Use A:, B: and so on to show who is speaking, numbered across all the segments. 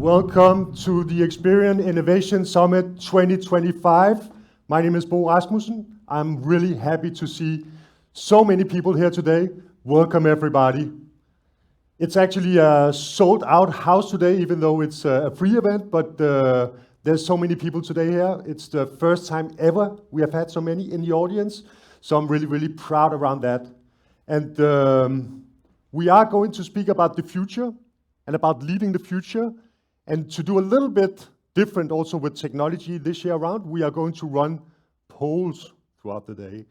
A: Welcome to the Experian Innovation Summit 2025. My name is Bo Rasmussen. I'm really happy to see so many people here today. Welcome everybody. It's actually a sold out house today, even though it's a free event, but there's so many people today here. It's the first time ever we have had so many in the audience, so I'm really, really proud around that. And we are going to speak about the future and about leading the future. And to do a little bit different also with technology this year around, we are going to run polls throughout the day.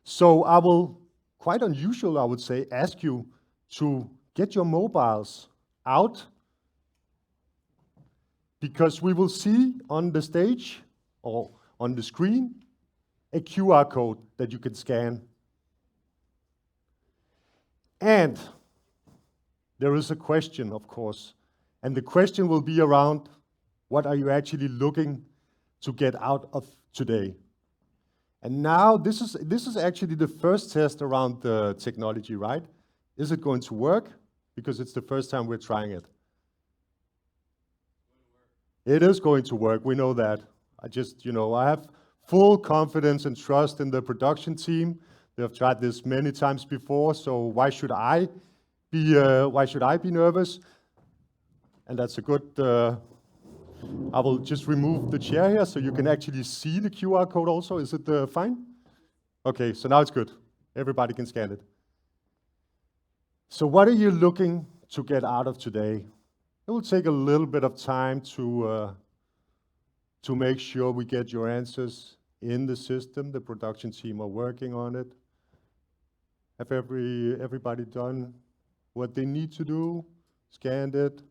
A: So I will, quite unusual I would say, ask you to get your mobiles out, because we will see on the stage or on the screen a QR code that you can scan. And there is a question, of course. And the question will be around, what are you actually looking to get out of today? And now this is actually the first test around the technology, right? Is it going to work? Because it's the first time we're trying it. It is going to work, we know that. I have full confidence and trust in the production team. They have tried this many times before, so why should I be nervous? And that's a good, I will just remove the chair here so you can actually see the QR code also. Is it fine? Okay, so now it's good. Everybody can scan it. So what are you looking to get out of today? It will take a little bit of time to make sure we get your answers in the system. The production team are working on it. Have everybody done what they need to do? Scanned it?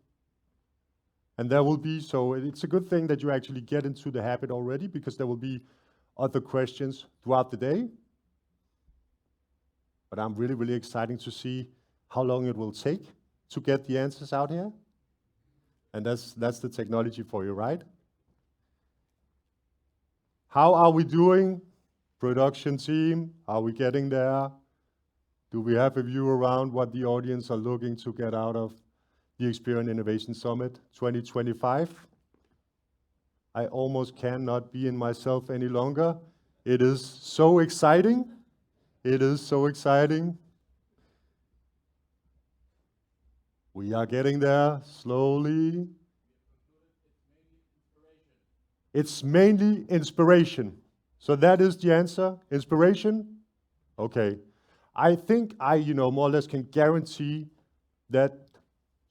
A: And there will be, so it's a good thing that you actually get into the habit already, because there will be other questions throughout the day. But I'm really, really excited to see how long it will take to get the answers out here. And that's the technology for you, right? How are we doing? Production team, are we getting there? Do we have a view around what the audience are looking to get out of the Experian Innovation Summit 2025. I almost cannot be in myself any longer. It is so exciting. It is so exciting. We are getting there slowly. It's mainly inspiration. So that is the answer, inspiration? Okay. I think I, more or less can guarantee that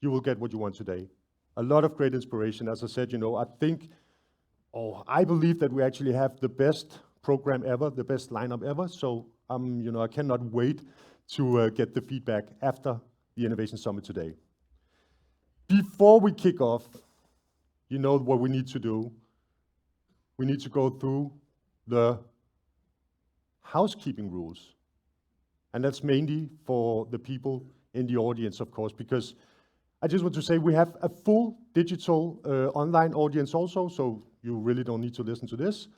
A: you will get what you want today. A lot of great inspiration. As I said, I believe that we actually have the best program ever, the best lineup ever. So, I cannot wait to get the feedback after the Innovation Summit today. Before we kick off, you know what we need to do. We need to go through the housekeeping rules. And that's mainly for the people in the audience, of course, because I just want to say we have a full digital online audience also, so you really don't need to listen to this,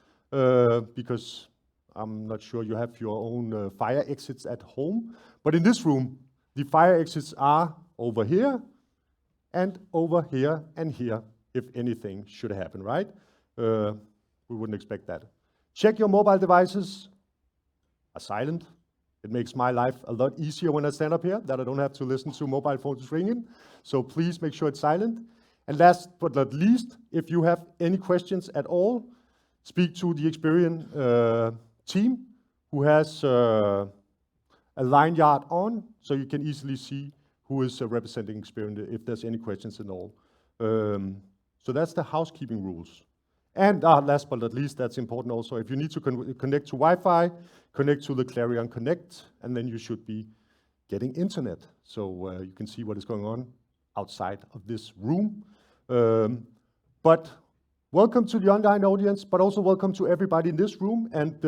A: because I'm not sure you have your own fire exits at home. But in this room, the fire exits are over here, and here, if anything should happen, right? We wouldn't expect that. Check your mobile devices are silent. It makes my life a lot easier when I stand up here, that I don't have to listen to mobile phones ringing. So please make sure it's silent. And last but not least, if you have any questions at all, speak to the Experian team, who has a line yard on, so you can easily see who is representing Experian if there's any questions at all. So that's the housekeeping rules. And last but not least, that's important also, if you need to connect to Wi-Fi, connect to the Clarion Connect, and then you should be getting internet. So you can see what is going on outside of this room. But welcome to the online audience, but also welcome to everybody in this room, and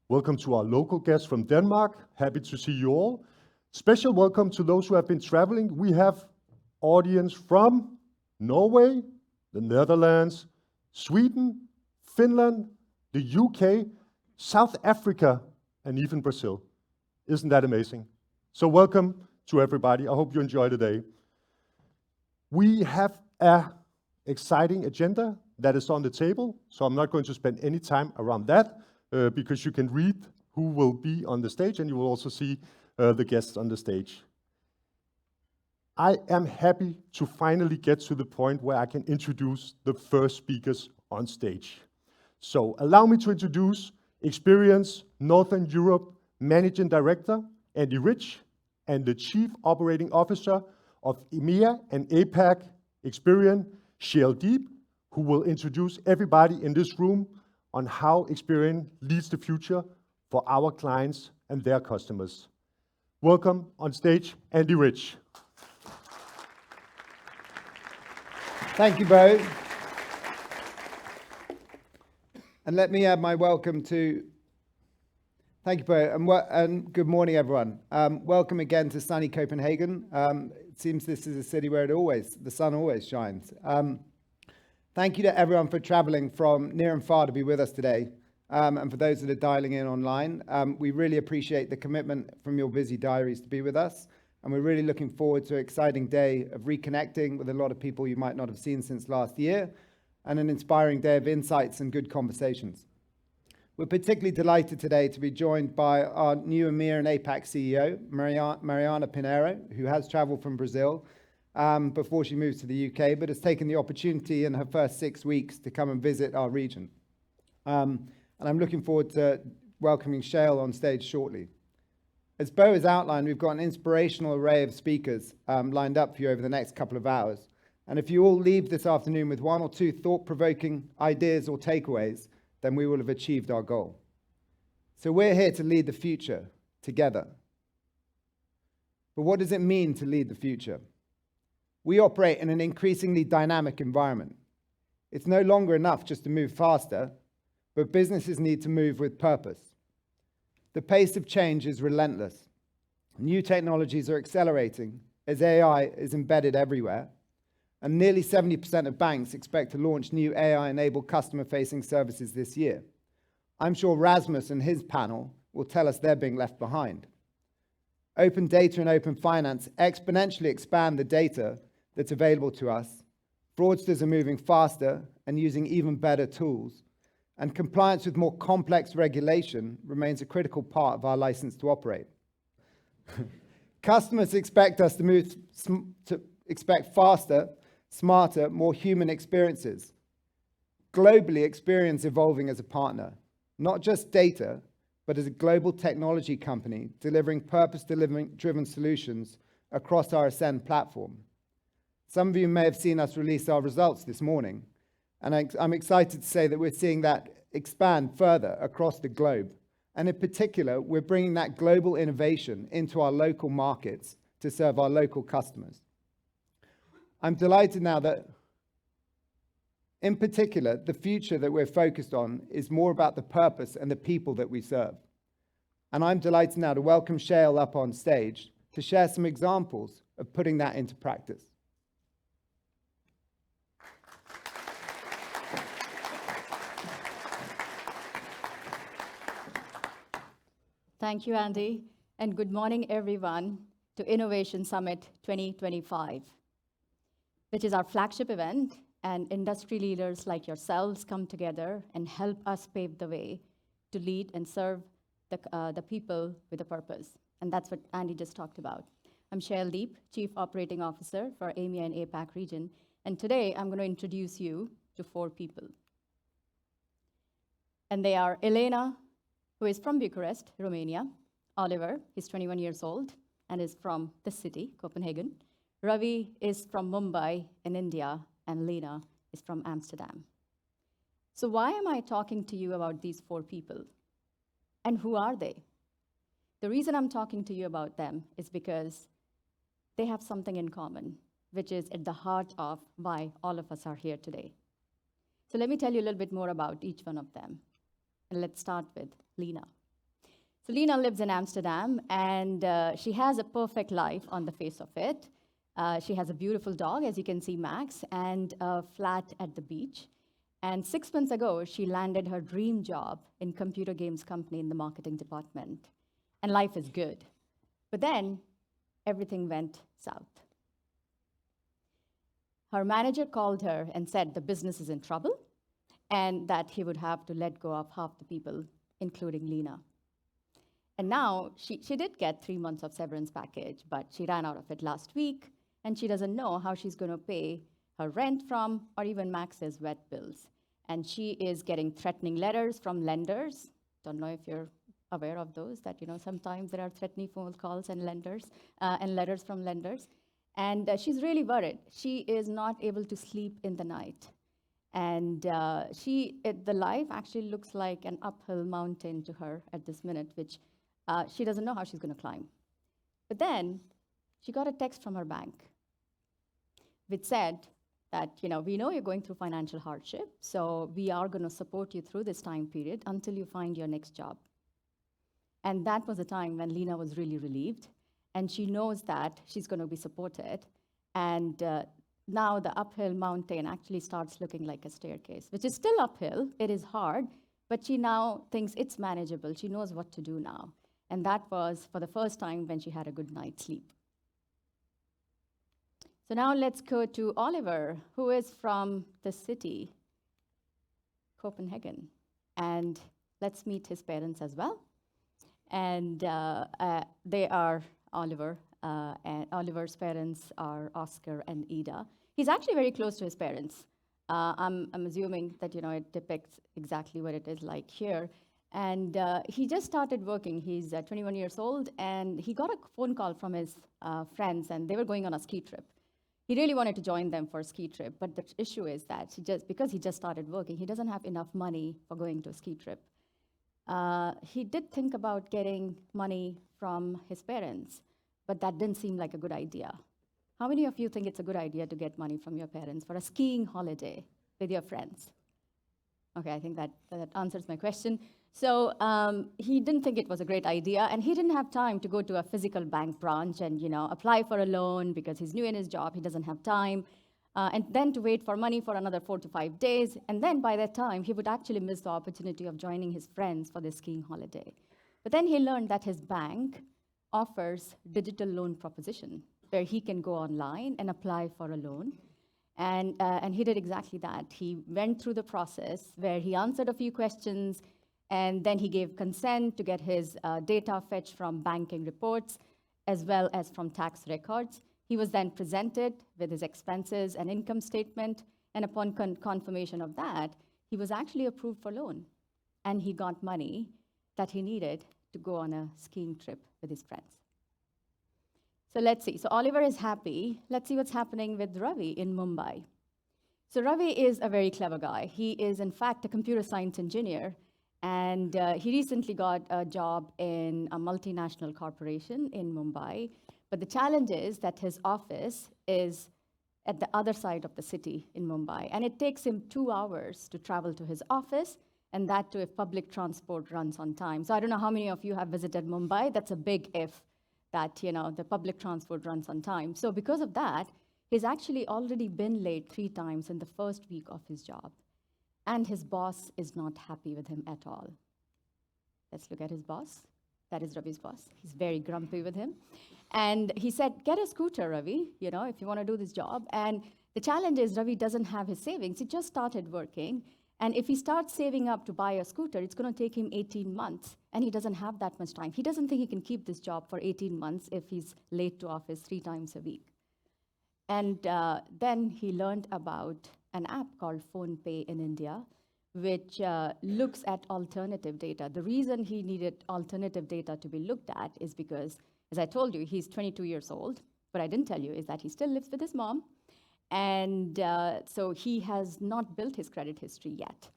A: welcome to our local guests from Denmark. Happy to see you all. Special welcome to those who have been traveling. We have audience from Norway, the Netherlands, Sweden, Finland, the UK, South Africa, and even Brazil. Isn't that amazing? So welcome to everybody. I hope you enjoy the day. We have a exciting agenda that is on the table, so I'm not going to spend any time around that, because you can read who will be on the stage, and you will also see the guests on the stage. I am happy to finally get to the point where I can introduce the first speakers on stage. So allow me to introduce Experian's Northern Europe Managing Director, Andy Rich, and the Chief Operating Officer of EMEA and APAC Experian, Shael Deep, who will introduce everybody in this room on how Experian leads the future for our clients and their customers. Welcome on stage, Andy Rich.
B: Thank you, Bo. And let me add my welcome to... Thank you, Bo, and good morning, everyone. Welcome again to sunny Copenhagen. It seems this is a city where the sun always shines. Thank you to everyone for traveling from near and far to be with us today. And for those that are dialing in online, we really appreciate the commitment from your busy diaries to be with us. And we're really looking forward to an exciting day of reconnecting with a lot of people you might not have seen since last year, and an inspiring day of insights and good conversations. We're particularly delighted today to be joined by our new EMEA and APAC CEO, Mariana Pinheiro, who has traveled from Brazil before she moves to the UK, but has taken the opportunity in her first 6 weeks to come and visit our region. And I'm looking forward to welcoming Shael on stage shortly. As Bo has outlined, we've got an inspirational array of speakers lined up for you over the next couple of hours. And if you all leave this afternoon with 1 or 2 thought-provoking ideas or takeaways, then we will have achieved our goal. So we're here to lead the future together. But what does it mean to lead the future? We operate in an increasingly dynamic environment. It's no longer enough just to move faster, but businesses need to move with purpose. The pace of change is relentless. New technologies are accelerating as AI is embedded everywhere, and nearly 70% of banks expect to launch new AI-enabled customer-facing services this year. I'm sure Rasmus and his panel will tell us they're being left behind. Open data and open finance exponentially expand the data that's available to us. Fraudsters are moving faster and using even better tools. And compliance with more complex regulation remains a critical part of our license to operate. Customers expect us to expect faster, smarter, more human experiences. Globally, Experian's evolving as a partner, not just data, but as a global technology company delivering purpose-driven solutions across our Ascend platform. Some of you may have seen us release our results this morning, and I'm excited to say that we're seeing that expand further across the globe. And in particular, we're bringing that global innovation into our local markets to serve our local customers. I'm delighted now that, in particular, the future that we're focused on is more about the purpose and the people that we serve. And I'm delighted now to welcome Shael up on stage to share some examples of putting that into practice.
C: Thank you, Andy, and good morning, everyone, to Innovation Summit 2025, which is our flagship event, and industry leaders like yourselves come together and help us pave the way to lead and serve the people with a purpose. And that's what Andy just talked about. I'm Shael Deep, Chief Operating Officer for EMEA and APAC region, and today I'm going to introduce you to 4 people. And they are Elena, who is from Bucharest, Romania. Oliver, he's 21 years old and is from the city, Copenhagen. Ravi is from Mumbai in India, and Lena is from Amsterdam. So why am I talking to you about these 4 people? And who are they? The reason I'm talking to you about them is because they have something in common, which is at the heart of why all of us are here today. So let me tell you a little bit more about each one of them. And let's start with Lena. So Lena lives in Amsterdam, and she has a perfect life on the face of it. She has a beautiful dog, as you can see, Max, and a flat at the beach. And 6 months ago, she landed her dream job in computer games company in the marketing department. And life is good. But then everything went south. her manager called her and said the business is in trouble and that he would have to let go of half the people, including Lena. And now she did get 3 months of severance package, but she ran out of it last week, and she doesn't know how she's going to pay her rent from or even Max's vet bills. And she is getting threatening letters from lenders. Don't know if you're aware of those, that sometimes there are threatening phone calls and letters from lenders. And she's really worried. She is not able to sleep in the night. And the life actually looks like an uphill mountain to her at this minute, which she doesn't know how she's going to climb. But then she got a text from her bank, which said that, we know you're going through financial hardship, so we are going to support you through this time period until you find your next job. And that was a time when Lena was really relieved, and she knows that she's going to be supported. And now the uphill mountain actually starts looking like a staircase, which is still uphill. It is hard, but she now thinks it's manageable. She knows what to do now. And that was for the first time when she had a good night's sleep. So now let's go to Oliver, who is from the city, Copenhagen. And let's meet his parents as well. And they are Oliver, and Oliver's parents are Oscar and Ida. He's actually very close to his parents. I'm assuming that it depicts exactly what it is like here. And he just started working. He's 21 years old, and he got a phone call from his friends, and they were going on a ski trip. He really wanted to join them for a ski trip, but the issue is that because he just started working, he doesn't have enough money for going to a ski trip. He did think about getting money from his parents, but that didn't seem like a good idea. How many of you think it's a good idea to get money from your parents for a skiing holiday with your friends? Okay, I think that answers my question. So he didn't think it was a great idea, and he didn't have time to go to a physical bank branch and apply for a loan because he's new in his job. He doesn't have time, and then to wait for money for another 4 to 5 days. And then by that time, he would actually miss the opportunity of joining his friends for the skiing holiday. But then he learned that his bank offers digital loan proposition, where he can go online and apply for a loan. And he did exactly that. He went through the process where he answered a few questions, and then he gave consent to get his data fetched from banking reports, as well as from tax records. He was then presented with his expenses and income statement, and upon confirmation of that, he was actually approved for loan. And he got money that he needed to go on a skiing trip with his friends. So let's see. So Oliver is happy. Let's see what's happening with Ravi in Mumbai. So Ravi is a very clever guy. He is, in fact, a computer science engineer. And he recently got a job in a multinational corporation in Mumbai. But the challenge is that his office is at the other side of the city in Mumbai. And it takes him 2 hours to travel to his office, and that too if public transport runs on time. So I don't know how many of you have visited Mumbai. That's a big if, that the public transport runs on time. So because of that, he's actually already been late 3 times in the first week of his job. And his boss is not happy with him at all. Let's look at his boss. That is Ravi's boss. He's very grumpy with him. And he said, get a scooter, Ravi, if you want to do this job. And the challenge is Ravi doesn't have his savings. He just started working. And if he starts saving up to buy a scooter, it's going to take him 18 months. And he doesn't have that much time. He doesn't think he can keep this job for 18 months if he's late to office 3 times a week. And then he learned about an app called PhonePe in India, which looks at alternative data. The reason he needed alternative data to be looked at is because, as I told you, he's 22 years old. What I didn't tell you is that he still lives with his mom. And so he has not built his credit history yet.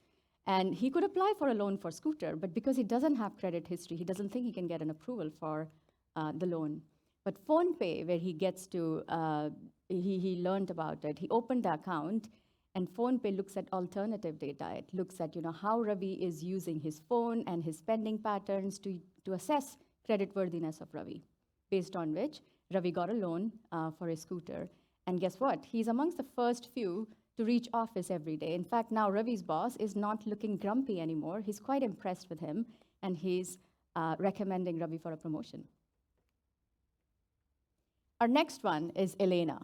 C: And he could apply for a loan for scooter, but because he doesn't have credit history, he doesn't think he can get an approval for the loan. But PhonePe, where he gets to, he learned about it. He opened the account, and PhonePe looks at alternative data. It looks at how Ravi is using his phone and his spending patterns to assess creditworthiness of Ravi, based on which Ravi got a loan for his scooter. And guess what? He's amongst the first few to reach office every day. In fact, now Ravi's boss is not looking grumpy anymore. He's quite impressed with him, and he's recommending Ravi for a promotion. Our next one is Elena.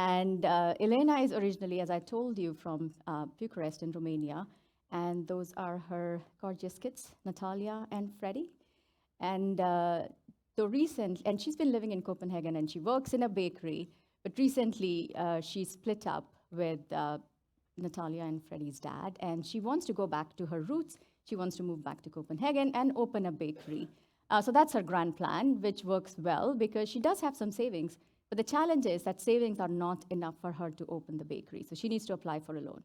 C: And Elena is originally, as I told you, from Bucharest in Romania. And those are her gorgeous kids, Natalia and Freddie. And and she's been living in Copenhagen and she works in a bakery. But recently, she split up with Natalia and Freddie's dad, and she wants to go back to her roots. She wants to move back to Copenhagen and open a bakery. So that's her grand plan, which works well because she does have some savings. But the challenge is that savings are not enough for her to open the bakery. So she needs to apply for a loan.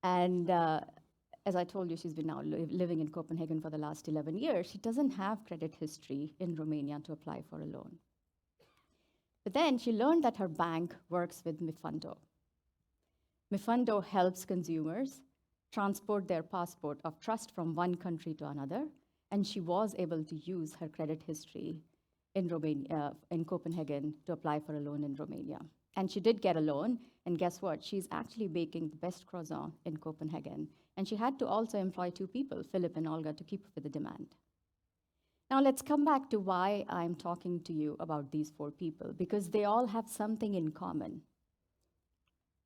C: And as I told you, she's been now living in Copenhagen for the last 11 years. She doesn't have credit history in Romania to apply for a loan. But then she learned that her bank works with Mifundo. Mifundo helps consumers transport their passport of trust from one country to another, and she was able to use her credit history in Copenhagen to apply for a loan in Romania. And she did get a loan, and guess what? She's actually baking the best croissant in Copenhagen. And she had to also employ 2 people, Philip and Olga, to keep up with the demand. Now let's come back to why I'm talking to you about these 4 people, because they all have something in common.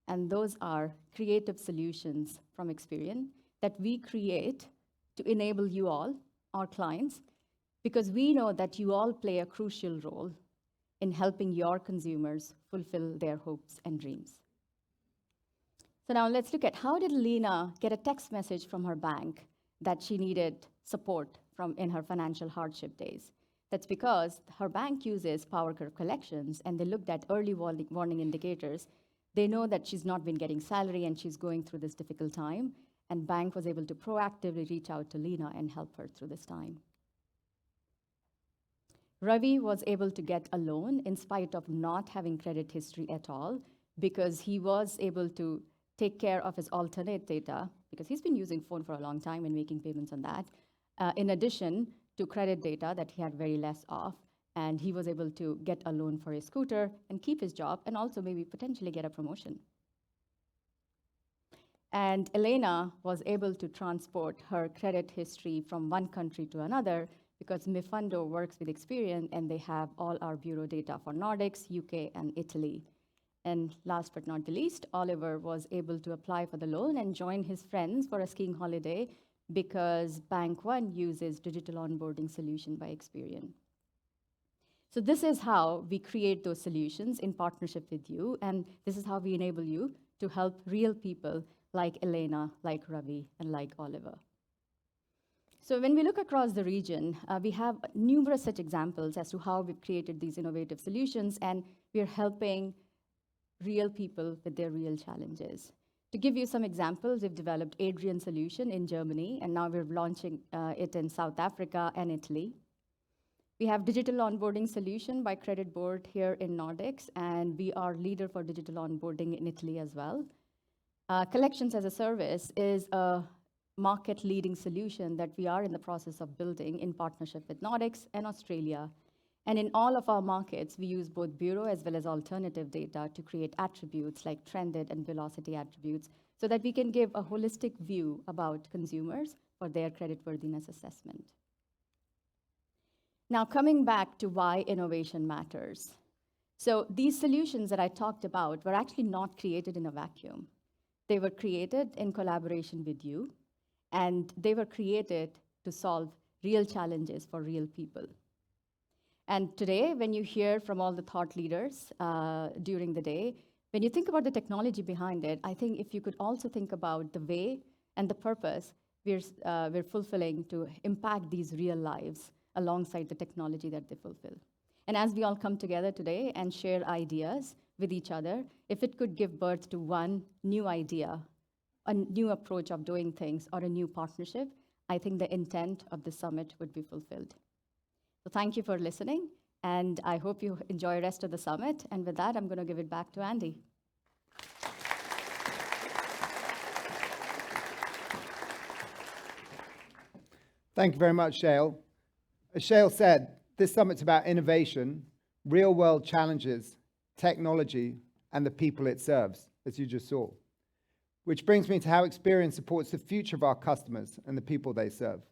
C: And those are creative solutions from Experian that we create to enable you all, our clients, because we know that you all play a crucial role in helping your consumers fulfill their hopes and dreams. So now let's look at how did Lena get a text message from her bank that she needed support from in her financial hardship days. That's because her bank uses power curve collections, and they looked at early warning indicators. They know that she's not been getting salary and she's going through this difficult time, and bank was able to proactively reach out to Lena and help her through this time. Ravi was able to get a loan in spite of not having credit history at all, because he was able to take care of his alternate data, because he's been using phone for a long time and making payments on that, in addition to credit data that he had very less of, and he was able to get a loan for his scooter and keep his job and also maybe potentially get a promotion. And Elena was able to transport her credit history from one country to another because Mifundo works with Experian and they have all our bureau data for Nordics, UK, and Italy. And last but not the least, Oliver was able to apply for the loan and join his friends for a skiing holiday because Bank One uses digital onboarding solution by Experian. So this is how we create those solutions in partnership with you, and this is how we enable you to help real people like Elena, like Ravi, and like Oliver. So when we look across the region, we have numerous such examples as to how we've created these innovative solutions, and we're helping real people with their real challenges. To give you some examples, we've developed Adrian solution in Germany, and now we're launching it in South Africa and Italy. We have digital onboarding solution by Credit Board here in Nordics, and we are leader for digital onboarding in Italy as well. Collections as a service is a market-leading solution that we are in the process of building in partnership with Nordics and Australia. And in all of our markets, we use both bureau as well as alternative data to create attributes like trended and velocity attributes so that we can give a holistic view about consumers for their creditworthiness assessment. Now, coming back to why innovation matters. So these solutions that I talked about were actually not created in a vacuum. They were created in collaboration with you, and they were created to solve real challenges for real people. And today, when you hear from all the thought leaders during the day, when you think about the technology behind it, I think if you could also think about the way and the purpose we're fulfilling to impact these real lives alongside the technology that they fulfill. And as we all come together today and share ideas with each other, if it could give birth to one new idea, a new approach of doing things, or a new partnership, I think the intent of the summit would be fulfilled. So thank you for listening, and I hope you enjoy the rest of the summit. And with that, I'm going to give it back to Andy.
B: Thank you very much, Shail. As Shail said, this summit's about innovation, real-world challenges, technology, and the people it serves, as you just saw. Which brings me to how Experian supports the future of our customers and the people they serve.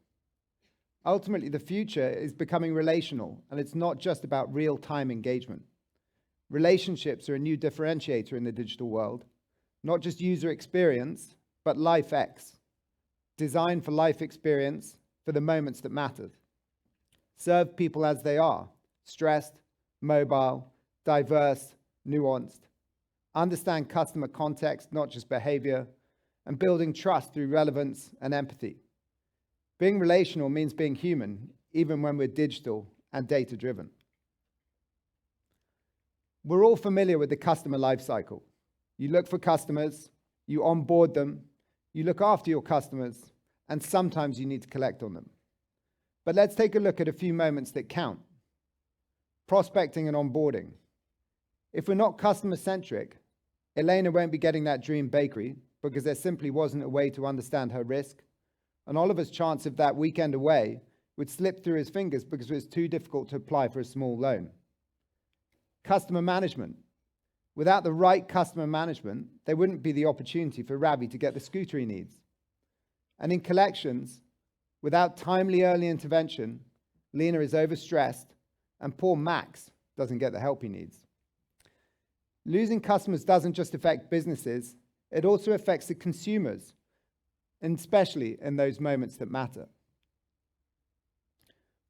B: Ultimately, the future is becoming relational, and it's not just about real-time engagement. Relationships are a new differentiator in the digital world, not just user experience, but life X, designed for life experience for the moments that matter. Serve people as they are, stressed, mobile, diverse, nuanced. Understand customer context, not just behavior, and building trust through relevance and empathy. Being relational means being human, even when we're digital and data-driven. We're all familiar with the customer lifecycle. You look for customers, you onboard them, you look after your customers, and sometimes you need to collect on them. But let's take a look at a few moments that count. Prospecting and onboarding. If we're not customer-centric, Elena won't be getting that dream bakery because there simply wasn't a way to understand her risk, and Oliver's chance of that weekend away would slip through his fingers because it was too difficult to apply for a small loan. Customer management. Without the right customer management, there wouldn't be the opportunity for Ravi to get the scooter he needs. And in collections, without timely early intervention, Lena is overstressed and poor Max doesn't get the help he needs. Losing customers doesn't just affect businesses, it also affects the consumers, and especially in those moments that matter.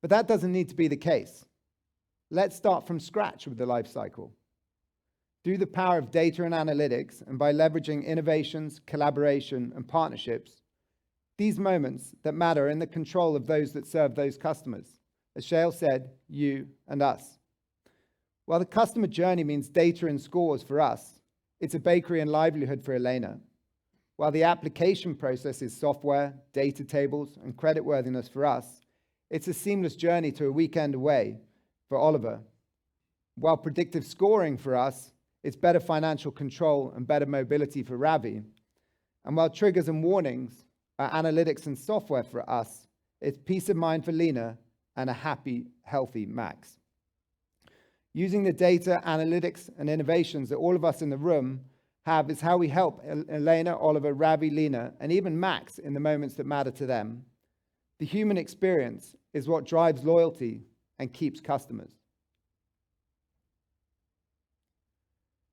B: But that doesn't need to be the case. Let's start from scratch with the life cycle. Through the power of data and analytics, and by leveraging innovations, collaboration, and partnerships, these moments that matter are in the control of those that serve those customers. As Shail said, you and us. While the customer journey means data and scores for us, it's a bakery and livelihood for Elena. While the application process is software, data tables, and creditworthiness for us, it's a seamless journey to a weekend away for Oliver. While predictive scoring for us, it's better financial control and better mobility for Ravi. And while triggers and warnings are analytics and software for us, it's peace of mind for Lena and a happy, healthy Max. Using the data, analytics, and innovations that all of us in the room have is how we help Elena, Oliver, Ravi, Lena, and even Max in the moments that matter to them. The human experience is what drives loyalty and keeps customers.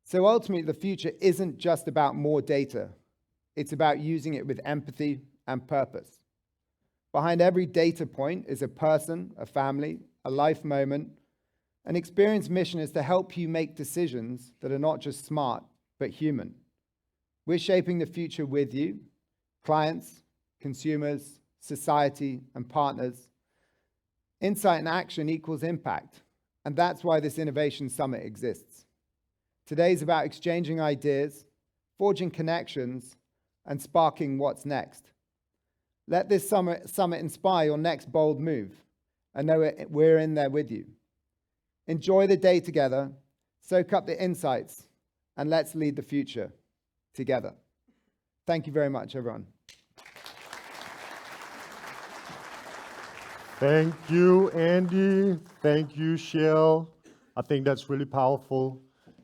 B: So ultimately, the future isn't just about more data. It's about using it with empathy and purpose. Behind every data point is a person, a family, a life moment. An Experian's mission is to help you make decisions that are not just smart, but human. We're shaping the future with you, clients, consumers, society, and partners. Insight and action equals impact, and that's why this Innovation Summit exists. Today's about exchanging ideas, forging connections, and sparking what's next. Let this summit inspire your next bold move, and know we're in there with you. Enjoy the day together, soak up the insights, and let's lead the future together. Thank you very much, everyone.
A: Thank you, Andy. Thank you, Shail. I think that's really powerful.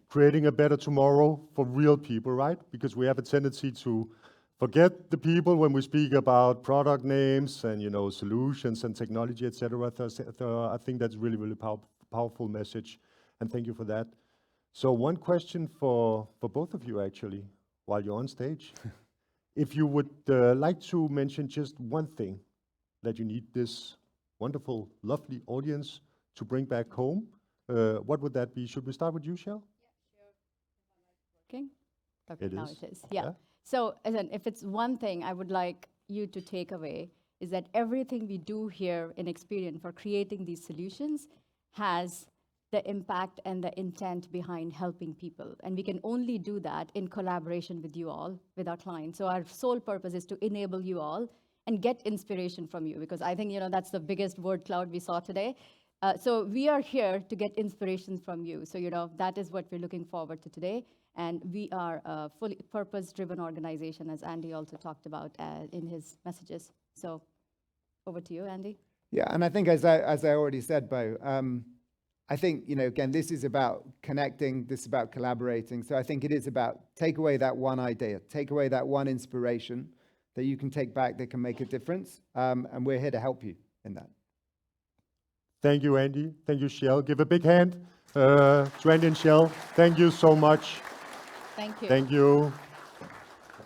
A: Creating a better tomorrow for real people, right? Because we have a tendency to forget the people when we speak about product names and solutions and technology, etc. I think that's really, really powerful message, and thank you for that. So one question for both of you, actually, while you're on stage. If you would like to mention just one thing that you need this wonderful, lovely audience to bring back home, what would that be? Should we start with you, Shail?
C: Okay. Okay,
A: It
C: now
A: is.
C: it is. Yeah. So, if it's one thing I would like you to take away is that everything we do here in Experian for creating these solutions has the impact and the intent behind helping people. And we can only do that in collaboration with you all, with our clients. So our sole purpose is to enable you all and get inspiration from you, because I think that's the biggest word cloud we saw today. So we are here to get inspiration from you. So that is what we're looking forward to today. And we are a fully purpose-driven organization, as Andy also talked about in his messages. So over to you, Andy.
B: Yeah, and I think as I already said, Bo, I think, again, this is about connecting, this is about collaborating. So I think it is about take away that one idea, take away that one inspiration that you can take back that can make a difference. And we're here to help you in that.
A: Thank you, Andy. Thank you, Shail. Give a big hand Trendy and Shell, thank you so much.
C: Thank you.
A: Thank you.